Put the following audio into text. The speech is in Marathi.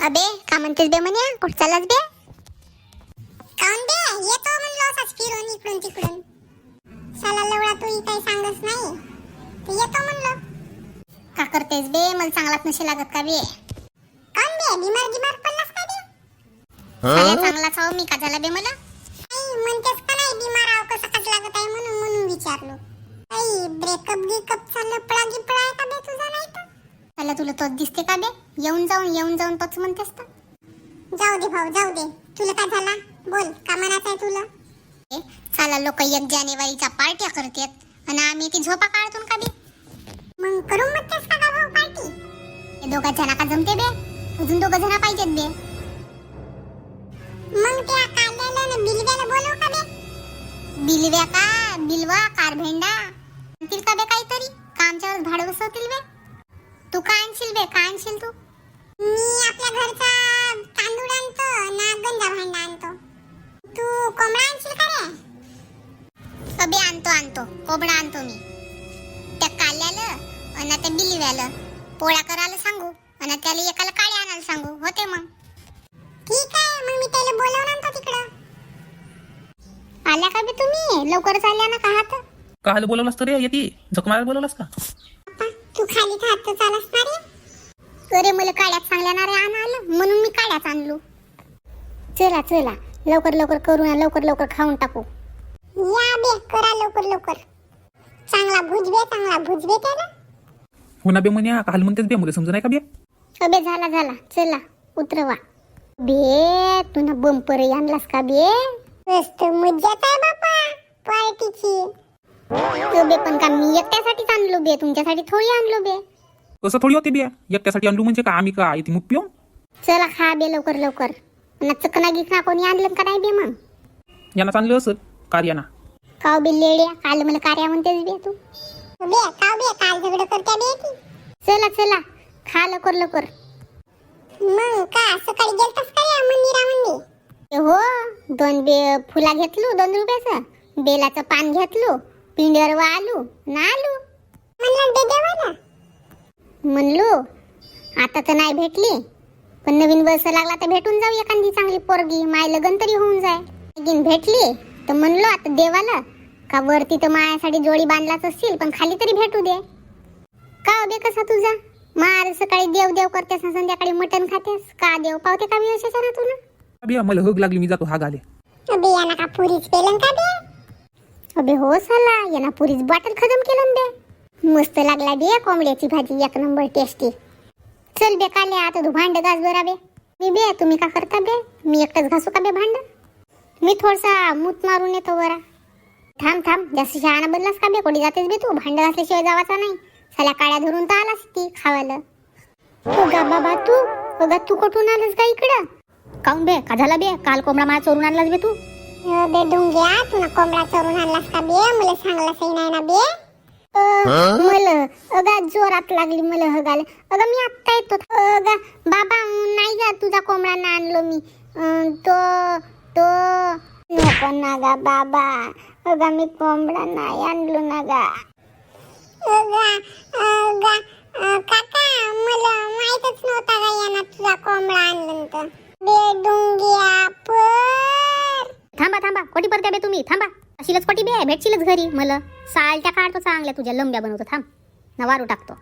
अबे का म्हणतेस बे म्हणे कुठं चाललास बे? काऊन बे येतो म्हणलो असाच फिरून इकडून तिकडून. साला लवळा तू काही सांगत नाही तर येतो म्हणलो. का करतेस बे मला चांगलाच नशे लागत का बे? काऊन बे बिमार पडलास का बे? साला चांगलाच आहो मी का झाला बे मला? आई म्हणतेस का नाही बिमार आहो कसं कसं लागत आहे म्हणून विचारलो. आई ब्रेकअप चाललं पळा आहे का बे तुझा नाही तर? साला तुला तोच दिसते का बे? येऊन जाऊन तोच म्हणतेस तर? जाऊ दे भाऊ जाऊ दे. तुला काय झाला बोल का मनात आहे तुला? साला लोक 1 जानेवारीच्या पार्ट्या करतात आणि आम्ही ती झोपा काढतून का बे? मग करू म्हणतेस का भाऊ पार्टी? हे दोघा जना का जमते बे? अजून 2 जण पाहिजेत बे. मग त्या काल्याला ना बिलव्याला बोलव का बे? बिलवा कार भेंडा आणतील का बे काहीतरी? का आमच्यावर भाडं बसवतील बे? तू काय आणशील बे? काय आणशील तू? मी आपल्या घरचा तांदूळ आणतो ना गंजा भांडा आणतो. तू कोंबडा आणशील का रे? अबे आणतो कोंबडा आणतो मी. त्या काल्याला आणि त्या बिलव्याला पोळा करायला सांगू आणि त्याला एकाला काळे आणायला सांगू होते मग. ठीक आहे मग मी त्याला बोलवून आणतो तिकडं. आल्या का बे तुम्ही? लवकरच आल्या ना का हात? काल बोलवलास तर रे येते झक मारायला बोलवलास का? तू खाली हात तर चालस ना रे? अरे मला काड्यात चांगल्या ना रे आलं म्हणून मी काड्यात आणलो. चला लवकर करू ना लवकर खाऊन टाकू. या बे करा लवकर. चांगला भुजबे त्याला. हो ना बे म्हणे काल म्हणतेस बे मला समज नाही का बे? अबे झाला चला उतरवा. बे तुला बंपर आणलास का बे? मस्त मज्जाच आहे बापा पार्टीची. अबे पण का मी एकट्यासाठीच आणलो बे तुमच्यासाठी थोडी आणलो बे. कसं थोडी होते बे एकट्यासाठी आणलो म्हणजे का आम्ही का इथे मुक पिऊ? चला खा बे लवकर. चकना गिकना कोणी आणलं का नाही बे मग? यांना आणलं असं कार्याना. काव बे लेड्या काल मला कार्या म्हणतेस बे तू? बे काल झगडं करत्या बे ती. चला खा लवकर. मग का सकाळी गेलतास का या मंदिरामध्ये? हो 2 फुला घेतलो 2 रुपयाचं. बेलाचं पान घेतलो पिंडीवर आलू ना आलू. म्हणलो आता तर नाही भेटली पण नवीन वर्ष लागला तर भेटून जाऊ एखादी चांगली पोरगी माय लगन तरी होऊन जाय. लगीन भेटली तर म्हणलो आता देवाला का वरती तर मायासाठी जोडी बांधलाच असतील पण खाली तरी भेटू दे. का बे कसा तुझा मार सकाळी देव करतेस संध्याकाळी मटण खातेस का देव पावते का विशेष ना तुला? अबे मला हग लागली मी जातो हा गाले. अबे याना का पुरीच पेलन का बे? अबे हो साला याना पुरीच बॉटल खतम केलं बे. मस्त लागला बे कोंबड्याची भाजी 1 नंबर टेस्टी. चल बे काले आता तू भांड घास बरा बे. मी बे तुम्ही का करता बे? मी एकटच घासू का बे भांड? मी थोडसा मूत मारून येतो बरा. थांब जास्त शहाणा बनलास का बे? कोणी जातेस बे तू? भांड घासल्याशिवाय जावाचा नाही. साल्या काळ्या धरून तर आलास ती खावायला. अगा बाबा तू कुठून आलास का इकडं? काऊन बे का झाला बे? काल कोंबडा मला चोरून आणलास बे तू? बे डुंग्या तुला कोंबडा चोरून आणलास का बे? मला सांगलास नाही ना बे. मला अगा जोरात लागली मला हगाला. अगं मी आत्ता येतो. अगा बाबा नाही गा तुझा कोंबडा ना आणलो मी. तो नको ना गा बाबा. अगा मी कोंबडा नाही आणलो ना गा. अगा काका मला माहितच नव्हता गा याना तुझा कोंबडा आणलं तर. बे डुंग्या पर थांबा कोटी परत्या बे तुम्ही थांबा. अशीलच कोटी बे भेटशीलच घरी मला. सालच्या काढतो चांगल्या तुझ्या लंब्या बनवतो थांब ना वारू टाकतो.